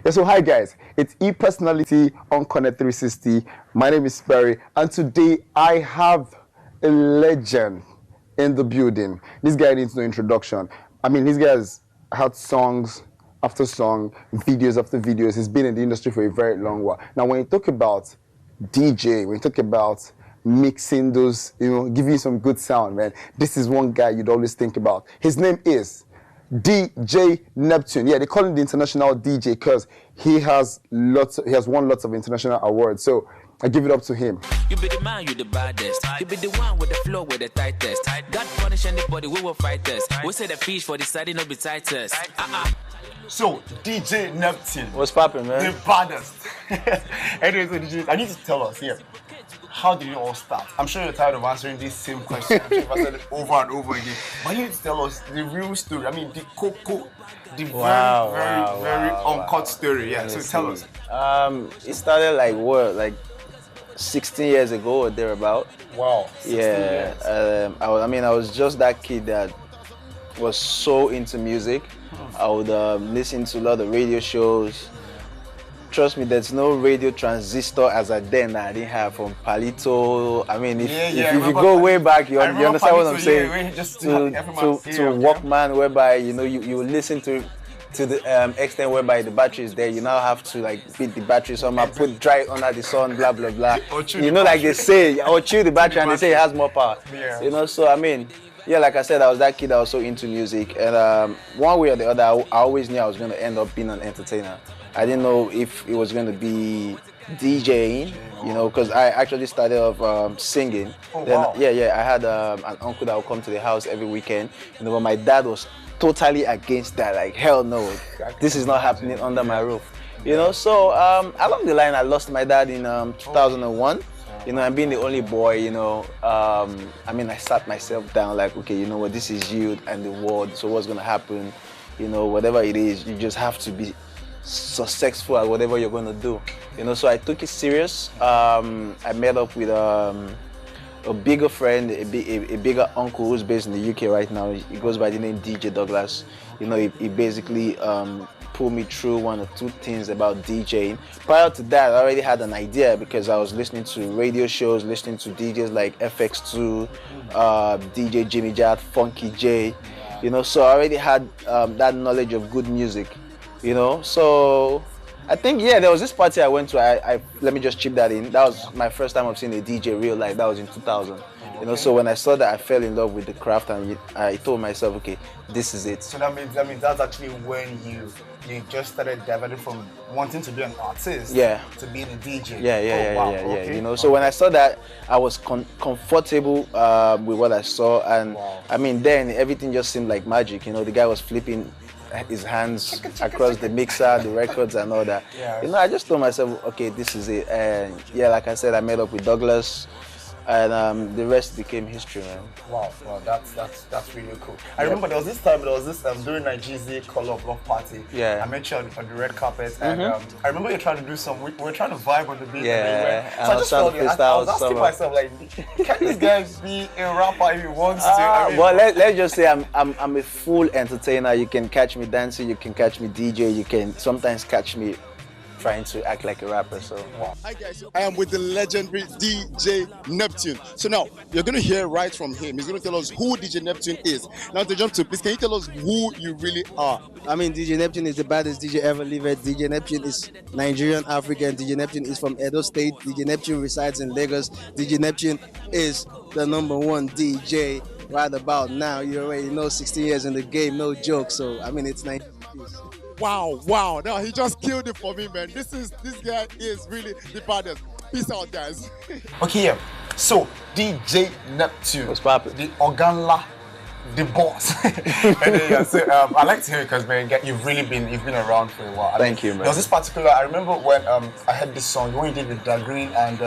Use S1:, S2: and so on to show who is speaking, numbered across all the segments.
S1: Yeah, so hi guys, it's ePersonality on Connect 360. My name is Barry, and today I have a legend in the building. This guy needs no introduction. I mean, this guy has had songs after song, videos after videos. He's been in the industry for a very long while. Now, when you talk about DJ, when you talk about mixing those, giving you some good sound, man, this is one guy you'd always think about. His name is DJ Neptune. Yeah, they call him the international DJ because he has won lots of international awards. So I give it up to him.
S2: You be the man, you the baddest. You be the one with the flow with the tightest. God punish anybody, we will fight this. We say the fish for the side, no be tightest.
S3: So, DJ Neptune.
S4: What's poppin', man?
S3: The baddest. Anyway, so DJ, I need to tell us here. How did it all start? I'm sure you're tired of answering this same question. I'm sure you've answered it over and over again. But you need to tell us the real story. I mean, the cocoa, the very uncut story. Yeah, so tell us.
S4: It started like 16 years ago or thereabout.
S3: Wow. 16 years.
S4: I was just that kid that was so into music. I would listen to a lot of radio shows. Trust me, there's no radio transistor as I didn't have from Palito. I mean, if you go way back, you understand
S3: Palito,
S4: what I'm saying?
S3: To
S4: Walkman, whereby you listen to the extent whereby the battery is there. You now have to beat the battery somehow, put dry it under the sun, blah blah blah. Like they say, or chew the battery and they say it has more power.
S3: Yeah.
S4: So I mean. Yeah, like I said, I was that kid that was so into music, and one way or the other, I always knew I was going to end up being an entertainer. I didn't know if it was going to be DJing, because I actually started off singing.
S3: Oh,
S4: then,
S3: wow.
S4: Yeah, I had an uncle that would come to the house every weekend, but my dad was totally against that. Like, hell no, this is not happening under my roof. So along the line, I lost my dad in 2001. And being the only boy, I sat myself down like, okay, you know what, this is you and the world, so what's gonna happen? Whatever it is, you just have to be successful at whatever you're gonna do. So I took it serious. I met up with a bigger friend, a bigger uncle who's based in the UK right now. He goes by the name DJ Douglas. He basically pull me through one or two things about DJing. Prior to that, I already had an idea because I was listening to radio shows, listening to DJs like FX2, DJ Jimmy Jad, Funky J, so I already had that knowledge of good music, So I think, there was this party I went to, I let me just chip that in. That was my first time I've seen a DJ real life. That was in 2000. So when I saw that, I fell in love with the craft, and I told myself, okay, this is it.
S3: So that means that's actually when you just started diverting from wanting to be an artist to being a DJ.
S4: Okay. So when I saw that, I was comfortable with what I saw, and then everything just seemed like magic. The guy was flipping his hands across the mixer, the records, and all that. I just told myself, okay, this is it. And like I said, I met up with Douglas. And the rest became history, man.
S3: Wow, that's really cool. I remember there was this during Nigezie Color of Love party.
S4: Yeah.
S3: I met you on the red carpet, and I remember you're trying to do some. We were trying to vibe on the beat.
S4: Yeah.
S3: So I just felt I was asking myself, like, can this guy be a rapper if he wants to?
S4: Well, let's just say I'm a full entertainer. You can catch me dancing, you can catch me DJ, you can sometimes catch me trying to act like a rapper. So
S5: hi guys, I am with the legendary DJ Neptune. So now you're going to hear right from him. He's going to tell us who DJ Neptune is. Now to jump to, please, can you tell us who you really are?
S6: DJ Neptune is the baddest DJ ever lived. DJ Neptune is Nigerian African. DJ Neptune is from Edo State. DJ Neptune resides in Lagos. DJ Neptune is the #1 DJ right about now. You already know, 16 years in the game, no joke. So it's 90.
S5: Wow. Now he just killed it for me, man. This guy is really the baddest. Peace out, guys.
S3: Okay, so DJ Neptune.
S4: What's poppin'?
S3: The Oganla, the boss. I like to hear it because, man, you've been around for a while.
S4: Thank you, man.
S3: There was this particular, I remember when I heard this song, when you did with Da Green and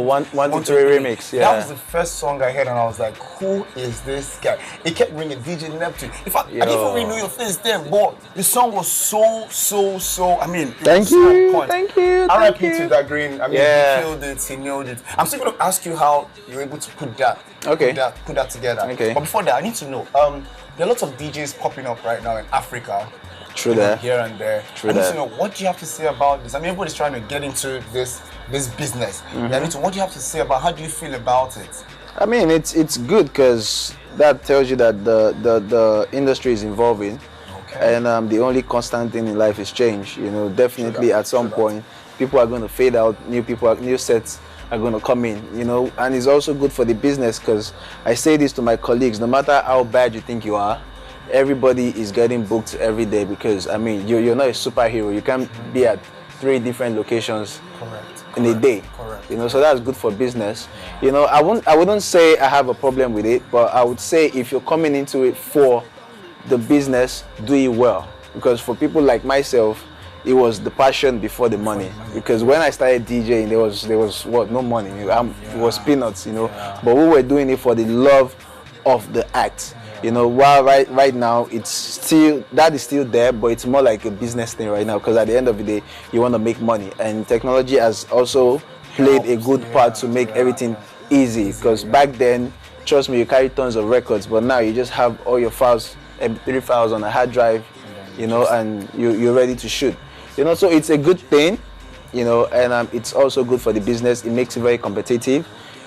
S4: one to three remix. Yeah.
S3: That was the first song I heard, and I was like, who is this guy? It kept ringing, DJ Neptune. In fact, I didn't even really know your face then, but the song was so.
S4: Thank you.
S3: R.I.P. to Da Green. He killed it, he nailed it. I'm still going to ask you how you're able to put that together.
S4: Okay.
S3: But before that, I need to know, there are lots of DJs popping up right now in Africa
S4: True that.
S3: here and there.
S4: True
S3: I need
S4: that.
S3: to know, what do you have to say about this? I mean, everybody's trying to get into this business. I need to, what do you have to say about, how do you feel about it?
S4: I mean, it's good because that tells you that the industry is evolving, and the only constant thing in life is change. You know, definitely at some point, people are going to fade out. New sets are going to come in. You know, and it's also good for the business because I say this to my colleagues: no matter how bad you think you are, everybody is getting booked every day because I mean, you're not a superhero. You can't be at 3 different locations in a day. You know, so that's good for business. You know, I wouldn't say I have a problem with it, but I would say if you're coming into it for the business, do it well. Because for people like myself, it was the passion before the money. Because when I started DJing, there was what, no money. It was peanuts, you know. But we were doing it for the love of the act. You know, while right now it's still, that is still there, but it's more like a business thing right now, because at the end of the day you want to make money, and technology has also played a good part to make everything easy. Because back then, trust me, you carry tons of records, but now you just have all your files, MP3 files on a hard drive, you know, and you're ready to shoot. You know, so it's a good thing, you know, and it's also good for the business. It makes it very competitive,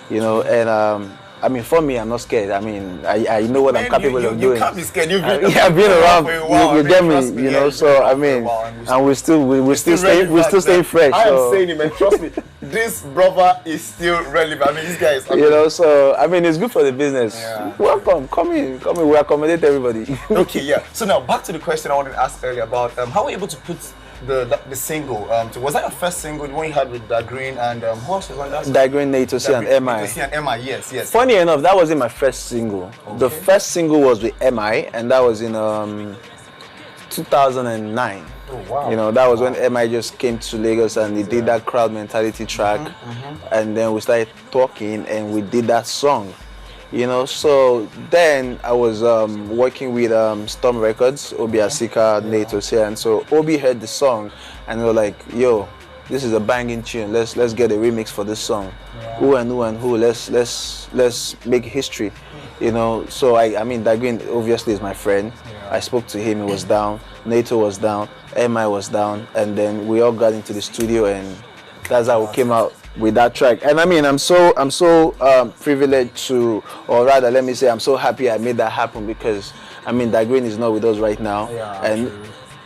S4: you know, and I mean, for me, I'm not scared. I mean, I know what I'm capable of doing.
S3: You can't be scared. You've been,
S4: I've been around.
S3: for a while.
S4: You get me, you know. So I mean, and we still stay fresh.
S3: I am
S4: So,
S3: saying it, man. Trust me, this brother is still relevant. I mean, this guy is.
S4: you know, so I mean, it's good for the business.
S3: Yeah.
S4: Welcome, come in. We accommodate everybody.
S3: Okay, yeah. So now back to the question I wanted to ask earlier about how were you able to put the single? Was that your first single, the one you had with Green and who else was on that?
S4: Digreen, Nigezie, and MI.
S3: Nigezie and MI, yes.
S4: Funny enough, that wasn't my first single. The first single was with MI, and that was in 2009.
S3: Oh, wow.
S4: You know, that was when MI just came to Lagos and he did that crowd mentality track, and then we started talking and we did that song. You know, so then I was working with Storm Records, Obi Asika, Nate Ose, and so Obi heard the song and they were like, yo, this is a banging tune, let's get a remix for this song. Who and who, let's make history. You know, so I mean, Dagreen obviously is my friend. I spoke to him, he was down, Nato was down, MI was down, and then we all got into the studio and that's how we came out with that track. And I mean, I'm so privileged to, or rather let me say, I'm so happy I made that happen, because I mean, Dagreen is not with us right now, and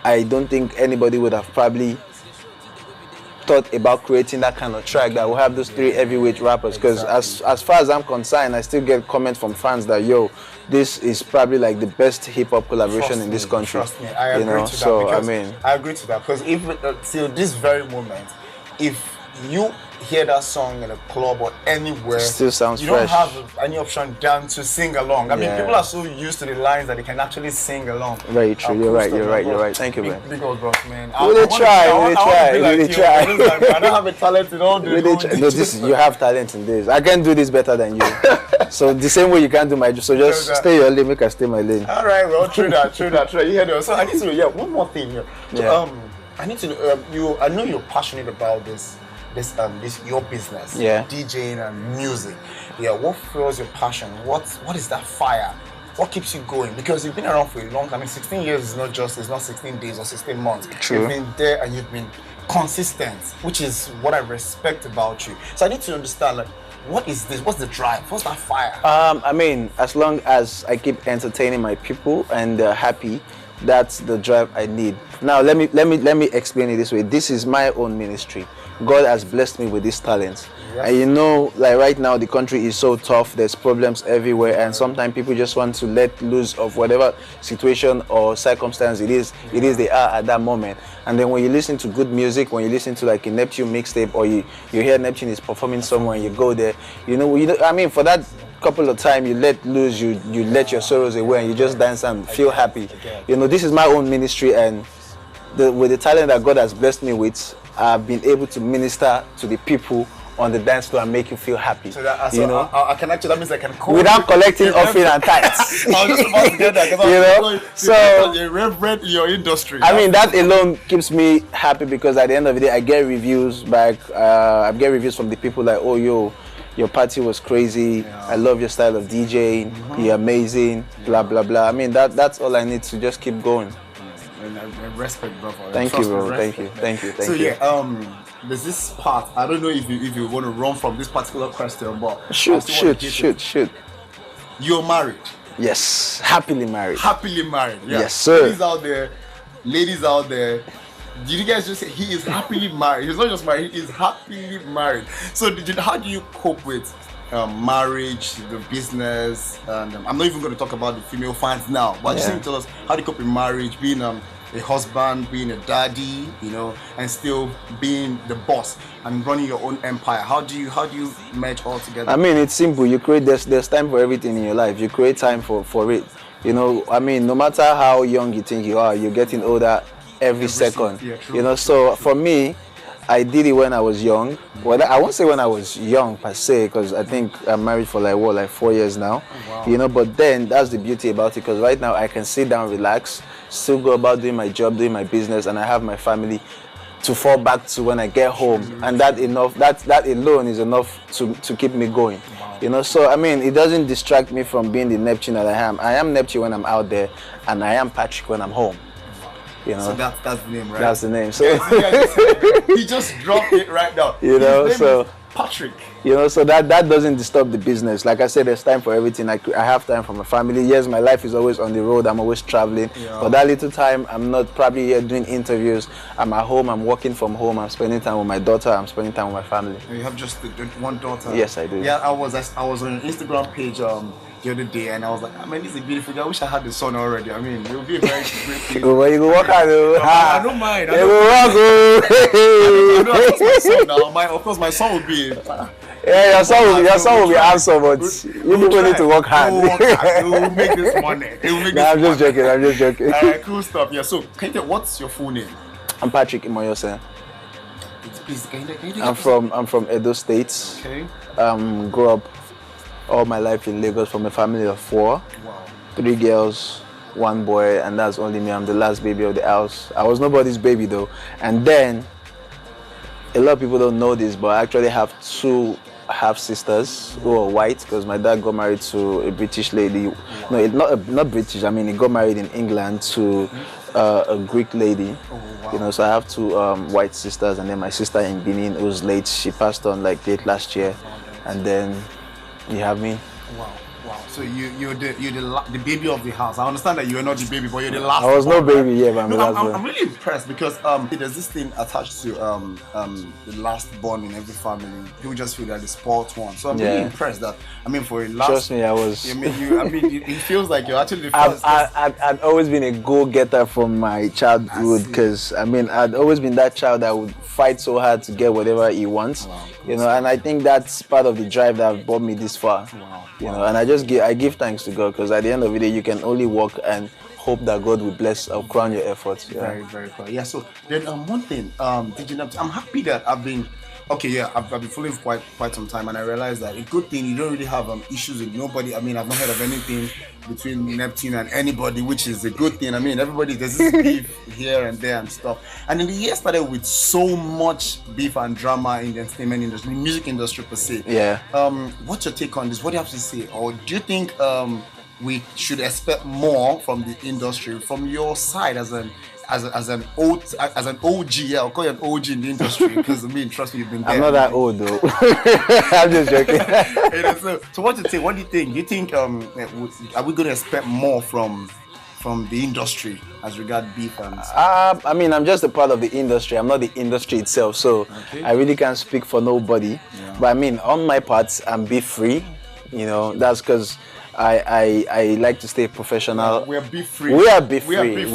S4: I don't think anybody would have probably thought about creating that kind of track that will have those 3 heavyweight rappers. Because as far as I'm concerned, I still get comments from fans that, yo, this is probably like the best hip-hop collaboration in this country.
S3: Trust me, I agree to that.
S4: So
S3: because
S4: I mean,
S3: I agree to that, because if till this very moment, if you hear that song in a club or anywhere,
S4: still sounds
S3: you
S4: fresh.
S3: don't have any option than to sing along. I mean, people are so used to the lines that they can actually sing along.
S4: Very true. You're right. Thank you, man.
S3: Big old bros, man.
S4: We try.
S3: I don't have a talent in all this.
S4: No, you have talent in this. I can do this better than you. So the same way you can't do my job. So just stay your lane, make I stay my lane.
S3: All right, well, true that. You hear that? So I need to know, one more thing here. I need to know, I know you're passionate about this your business, DJing and music. What fuels your passion? What is that fire? What keeps you going? Because you've been around for a long time. I mean, 16 years is not 16 days or 16 months.
S4: True.
S3: You've been there and you've been consistent, which is what I respect about you. So I need to understand, like, what is this? What's the drive? What's that fire?
S4: I mean, as long as I keep entertaining my people and they're happy, that's the drive I need. Now let me explain it this way. This is my own ministry. God has blessed me with this talent. And you know, like right now the country is so tough, there's problems everywhere, and sometimes people just want to let loose of whatever situation or circumstance it is they are at that moment. And then when you listen to good music, when you listen to like a Neptune mixtape, or you hear Neptune is performing somewhere and you go there, you know, I mean, for that couple of time you let loose, you let your sorrows away and you just dance and feel happy. You know, this is my own ministry, and with the talent that God has blessed me with, I've been able to minister to the people on the dance floor and make you feel happy. So that,
S3: I can actually, that means I can call
S4: without collecting offering and tithes.
S3: I was just about to get that, because you're a reverend in your industry.
S4: I mean, that alone keeps me happy, because at the end of the day I get reviews back. I get reviews from the people like, oh, yo, your party was crazy. I love your style of DJing. You're amazing. Blah blah blah. I mean, that's all I need to just keep going.
S3: And respect, brother.
S4: Thank you,
S3: Trust me,
S4: bro.
S3: respect,
S4: Thank you.
S3: So there's this part. I don't know if you want to run from this particular question, but I still want to hit it.
S4: Shoot.
S3: You're married.
S4: Yes, happily married.
S3: Happily married. Yeah.
S4: Yes, sir.
S3: Ladies out there. Did you guys just say he is happily married? He's not just married. He is happily married. So how do you cope with marriage, the business, and I'm not even going to talk about the female fans now, but just tell us how do you cope with marriage, being a husband, being a daddy, and still being the boss and running your own empire. How do you merge all together?
S4: I mean, it's simple. You create there's time for everything in your life. You create time for it. I mean, no matter how young you think you are, you're getting older every second.
S3: Yeah, true,
S4: So for me, I did it when I was young. Well, I won't say when I was young per se, because I think I'm married for like 4 years now.
S3: Oh, wow.
S4: But then that's the beauty about it, because right now I can sit down, relax, still go about doing my job, doing my business, and I have my family to fall back to when I get home, and that alone is enough to keep me going.
S3: Wow.
S4: So I mean, it doesn't distract me from being the Neptune that I am. I am Neptune when I'm out there, and I am Patrick when I'm home.
S3: So that's the name, right?
S4: That's the name. So
S3: he just dropped it right now.
S4: His name
S3: is Patrick.
S4: So that doesn't disturb the business. Like I said, there's time for everything. I have time for my family. Yes, my life is always on the road. I'm always traveling.
S3: Yeah.
S4: But that little time, I'm not probably here doing interviews. I'm at home. I'm working from home. I'm spending time with my daughter. I'm spending time with my family.
S3: And you have just one daughter.
S4: Yes, I do.
S3: Yeah, I was on your Instagram page the other day, and I was like, this is a beautiful girl. I wish I had the son already. I mean, it would be a very great thing.
S4: Well, you go work hard.
S3: I don't mind. I know, of course, my son would be.
S4: Yeah, your son will be handsome, but you people need to work hard.
S3: It will make this money.
S4: I'm just joking.
S3: Alright, cool stuff. Yeah. So, can you tell what's your full name?
S4: I'm Patrick Imoyose.
S3: Please, can you
S4: I'm from Edo State.
S3: Okay.
S4: Grew up all my life in Lagos from a family of 4.
S3: Wow.
S4: 3 girls, 1 boy, and that's only me. I'm the last baby of the house. I was nobody's baby though. And then a lot of people don't know this, but I actually have 2 half sisters who are white, because my dad got married to a British lady. No, not British. I mean, he got married in England to a Greek lady.
S3: Oh, wow.
S4: So I have 2 white sisters, and then my sister in Benin, who's late. She passed on like late last year, and then you have me.
S3: Wow. So you're the baby of the house. I understand that you are not the baby, but you're the last.
S4: I was no baby yet, but
S3: I'm really impressed, because there's this thing attached to the last born in every family. People just feel that the spoiled one. So I'm really impressed that for a last.
S4: Trust me, I was.
S3: It feels like you're actually the first.
S4: I'd always been a go-getter from my childhood, because I'd always been that child that would fight so hard to get whatever he wants.
S3: Wow.
S4: And I think that's part of the drive that brought me this far.
S3: Wow.
S4: And I give thanks to God, because at the end of the day, you can only work and hope that God will bless or crown your efforts. Yeah.
S3: Very, very cool. Yeah. So then, one thing, I'm happy that I've been following for quite some time, and I realized that a good thing, you don't really have issues with nobody. I've not heard of anything between Neptune and anybody, which is a good thing. Everybody, there's this beef here and there and stuff. And then the year started with so much beef and drama in the entertainment industry, the music industry per se.
S4: Yeah.
S3: What's your take on this? What do you have to say? Or do you think we should expect more from the industry, from your side as an OG? Yeah, I'll call you an OG in the industry, because trust me, you've been there.
S4: I'm not that old though. I'm just joking.
S3: So what do you think? What do you think? Do you think are we going to expect more from the industry as regard beef and?
S4: I'm just a part of the industry. I'm not the industry itself, so I really can't speak for nobody. Yeah. But on my part, I'm beef free. That's because I like to stay professional.
S3: We're beef free.
S4: We're beef free.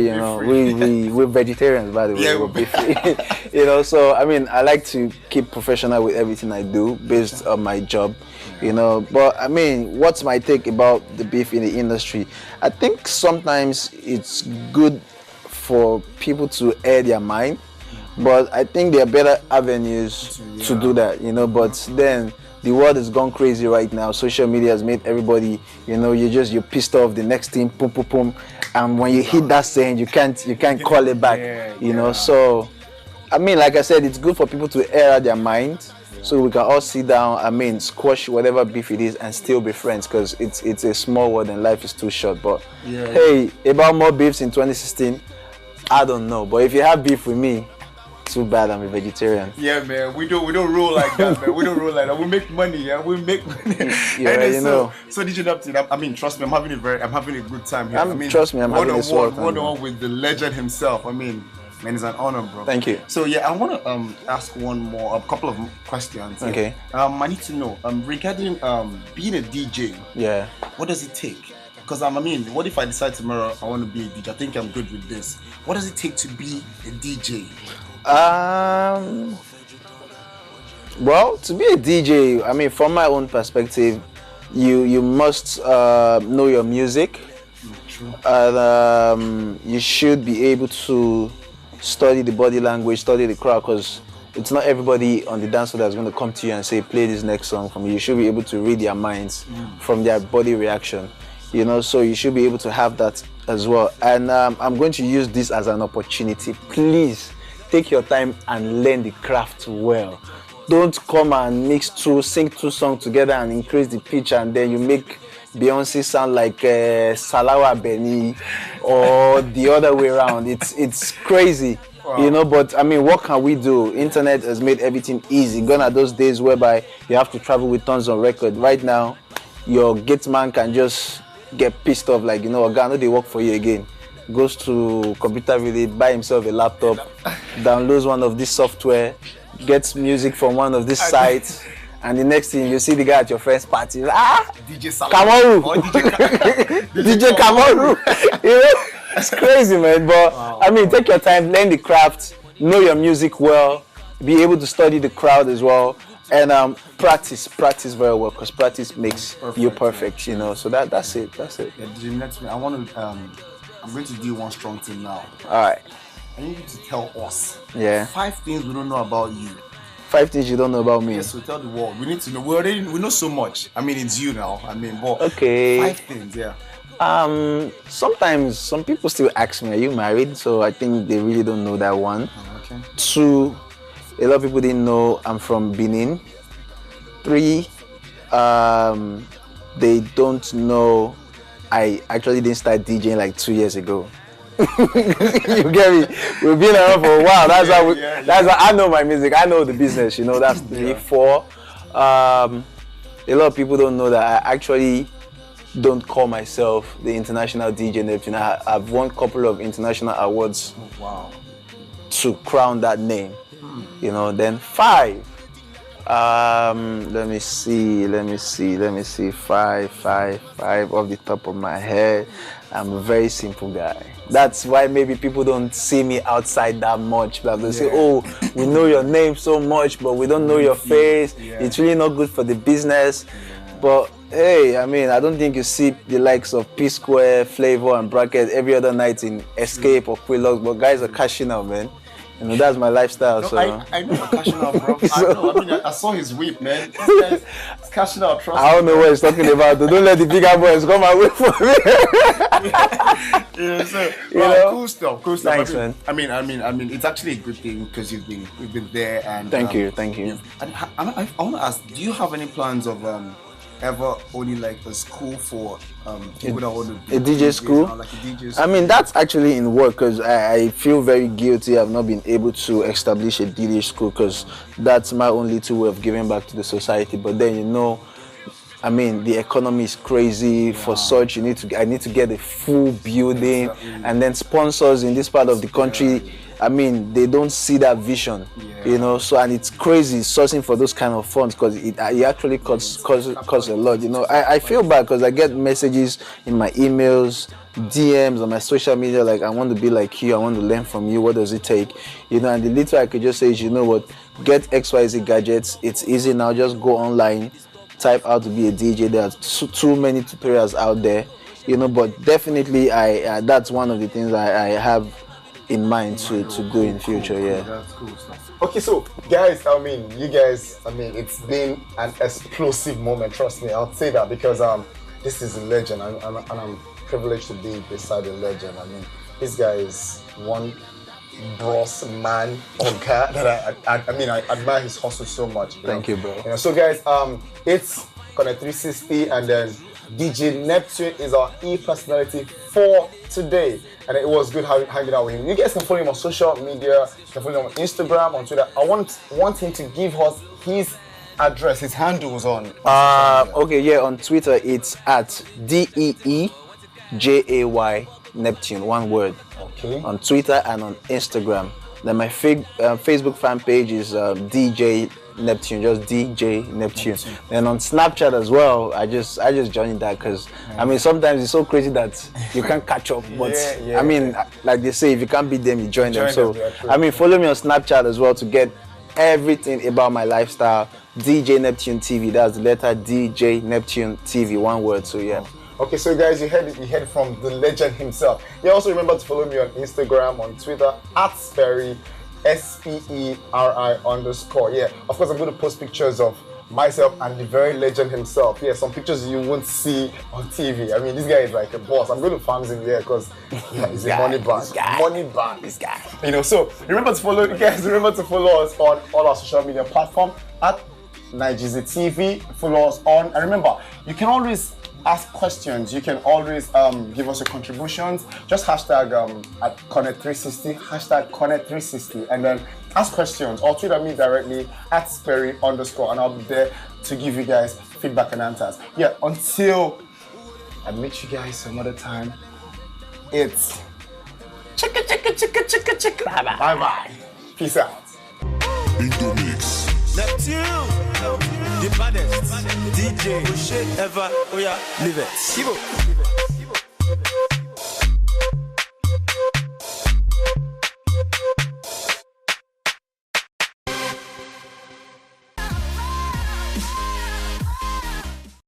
S4: We're vegetarians, by the way.
S3: Yeah,
S4: we're beef free. So I like to keep professional with everything I do based on my job. But what's my take about the beef in the industry? I think sometimes it's good for people to air their mind, but I think there are better avenues to do that. But then the world has gone crazy right now. Social media has made everybody, you're pissed off. The next thing, boom, boom, boom, and when you hit that saying, you can't call it back. So like I said, it's good for people to air out their mind. so we can all sit down, I mean, squash whatever beef it is and still be friends, because it's a small world and life is too short. But hey, about more beefs in 2016, I don't know. But if you have beef with me, too bad, I'm a vegetarian.
S3: Yeah, man, we don't roll like that, man. We don't roll like that. We make money, yeah. We make money.
S4: You already know.
S3: So DJ Neptune, I mean, trust me, I'm having a good time here.
S4: Trust me, I'm having a swell time.
S3: One-on-one with the legend himself. I mean, man, it's an honor, bro.
S4: Thank you.
S3: So yeah, I want to ask a couple of questions.
S4: Okay.
S3: I need to know regarding being a DJ.
S4: Yeah.
S3: What does it take? Because I mean, what if I decide tomorrow I want to be a DJ? I think I'm good with this. What does it take to be a DJ?
S4: Well, to be a DJ, I mean, from my own perspective, you must know your music.
S3: True.
S4: And you should be able to study the body language, study the crowd, because it's not everybody on the dance floor that's going to come to you and say, play this next song for me. You should be able to read their minds from their body reaction, you know, so you should be able to have that as well. And I'm going to use this as an opportunity. Please take your time and learn the craft well. Don't come and sing two songs together and increase the pitch, and then you make Beyonce sound like Salawa Beni or the other way around. It's crazy. Wow. You know, but I mean, what can we do? Internet has made everything easy. Gone are those days whereby you have to travel with tons of record. Right now, your gate man can just get pissed off, like, you know, Oga, no, they work for you again. Goes to Computer Village, buy himself a laptop, downloads one of this software, gets music from one of these sites, and the next thing you see the guy at your friend's party,
S3: DJ
S4: Kamaru, DJ Kamaru. You know, it's crazy, man. But I mean, take your time, learn the craft, know your music well, be able to study the crowd as well, and practice very well, because practice makes you perfect. You know, so that's it.
S3: Yeah, DJ Neptune, I'm going to do one strong thing now.
S4: All right.
S3: I need you to tell us
S4: 5
S3: things we don't know about you.
S4: 5 things you don't know about me.
S3: Yes, so tell the world. We need to know. We know so much. I mean, it's you now. I mean, but
S4: okay.
S3: 5 things, yeah.
S4: Sometimes some people still ask me, are you married? So I think they really don't know that one.
S3: Okay.
S4: 2, a lot of people didn't know I'm from Benin. 3, they don't know I actually didn't start DJing like 2 years ago. You get me? We've been around for a while. That's how I know my music. I know the business. You know, that's 3, 4. A lot of people don't know that I actually don't call myself the International DJ Neptune. I've won a couple of international awards to crown that name. You know. Then 5. Let me see. 5 off the top of my head. I'm a very simple guy. That's why maybe people don't see me outside that much. Like they say, oh, we know your name so much, but we don't know your face. It's really not good for the business. But hey, I mean, I don't think you see the likes of P Square, Flavor, and Bracket every other night in Escape or Quillox, but guys are cashing out, man. You know, that's my lifestyle.
S3: No,
S4: so
S3: I know you're cashing out, bro. I know. I mean, I saw his whip, man. This guy's cashing out. Trust
S4: I don't know what he's talking about. Don't let the bigger boys come and wait for me.
S3: Cool stuff.
S4: Thanks, man.
S3: I mean, it's actually a good thing because we've been there, and
S4: thank you.
S3: And I want to ask, do you have any plans of ever only like a school for people that want to
S4: a DJ school?
S3: Like a DJ school?
S4: I mean, that's actually in work, because I feel very guilty. I've not been able to establish a DJ school, because that's my only way of giving back to the society. But then, you know, I mean, the economy is crazy. For such, I need to get a full building, and then sponsors in this part of the country. I mean, they don't see that vision, you know. So, and it's crazy sourcing for those kind of funds, because it actually costs a lot, you know. I feel bad because I get messages in my emails, DMs on my social media, like, I want to be like you, I want to learn from you. What does it take, you know? And the little I could just say is, you know what, get XYZ gadgets. It's easy now. Just go online, type how to be a DJ. There are too many tutorials out there, you know. But definitely, that's one of the things I have in mind to do in future.
S3: Cool. That's cool stuff.
S1: Okay, so guys, it's been an explosive moment. Trust me, I'll say that, because this is a legend, and I'm privileged to be beside a legend. I mean, this guy is one
S3: bros man Oga that I mean I admire his hustle so much.
S4: Thank you, bro.
S3: You know, so guys, it's Connect 360 and then DJ Neptune is our e-personality for today. And it was good hanging out with him. You guys can follow him on social media. You can follow him on Instagram, on Twitter. I want him to give us his address, his handles on.
S4: Okay, yeah, on Twitter it's at DEEJAY Neptune, one word.
S3: Okay.
S4: On Twitter and on Instagram. Then my Facebook fan page is DJ Neptune, just DJ Neptune. And on Snapchat as well, I just joined that because I mean sometimes it's so crazy that you can't catch up. But I mean, like they say, if you can't beat them, you join them. So I mean, follow me on Snapchat as well to get everything about my lifestyle. DJ Neptune TV. That's the letter DJ Neptune TV, one word. So yeah.
S3: Okay, so guys, you heard from the legend himself. You also remember to follow me on Instagram, on Twitter @Sperry, SPERI_. Yeah, of course, I'm going to post pictures of myself and the very legend himself. Yeah, some pictures you won't see on TV. I mean, this guy is like a boss. I'm going to farm him here because he's a money bag. Money bag. This guy. You know, so remember to follow us on all our social media platforms @Nigezie TV. Follow us on, and remember, you can always ask questions. You can always give us your contributions. Just hashtag at Connect360, hashtag Connect360, and then ask questions or tweet at me directly @Sperry_, and I'll be there to give you guys feedback and answers. Yeah, until I meet you guys another time, it's chicka chicka chicka chicka chicka. Bye bye. Peace out.
S7: Neptune, the baddest DJ ever. Oh yeah, leave it.